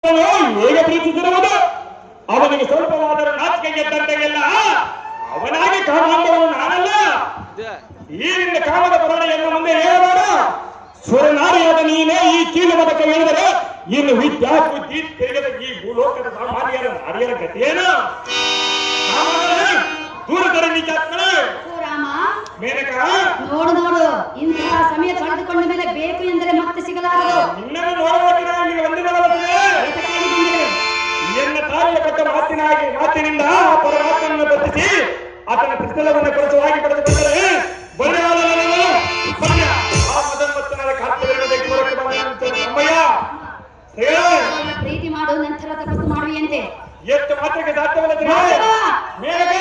ಹೇಗೆ ಪ್ರೀತಿಸಿರುವುದು ಅವನಿಗೆ ಸ್ವಲ್ಪವಾದರೂ ನಾಚಿಕೆ ಗೆದ್ದಂತೆಲ್ಲ ಅವನಾಗಿ ಕಾಮಾಂಧವನು ನಾನಲ್ಲ. ಈಗಿನ ಕಾಮದ ಪುರಾಣೆಯನ್ನು ಮುಂದೆ ಹೇಳಬೇಡ. ಸುರನಾರಿಯಾದ ನೀನೇ ಈ ಕೀಲು ಮತಕ್ಕೆ ಹೇಳಿದರೆ ಇನ್ನು ವಿದ್ಯಾ ಬುದ್ಧಿ ತೆಗೆದ ಈ ಭೂಲೋಕದ ಸಾಮಾನ್ಯರ ನಾರಿಯರ ಗತಿಯೇನು? ದೂರದಲ್ಲಿ ಮೇನಕ ನೋಡು ನೋಡು, ಇಂತಹ ಸಮಯ ಕಳೆದುಕೊಂಡ ಮೇಲೆ ಬೇಕು ಎಂದರೆ ಮತ್ತೆ ಸಿಗಲಾರದು. ನಿನ್ನನ್ನು ನೋಡುವಾಗ ಎನ್ನ ತಾಯಿಯ ಕೊಟ್ಟ ಮಾತಿನಿಂದ ಪರಮಾತ್ಮನನ್ನು ಬದುಕಿಸಿ ಆತನ ಪ್ರತಿಫಲವನ್ನು ಕೊರಚವಾಗಿ ಪಡೆದುಕೊಂಡರೆ ಪ್ರೀತಿ ಮಾಡು, ನಂತರ ತಪಸ್ಸು ಮಾಡುವಂತೆ ಎಷ್ಟು ಮಾತ್ರಕ್ಕೆ ಸಾಧ್ಯವಲ್ಲ ಮೇನಕ.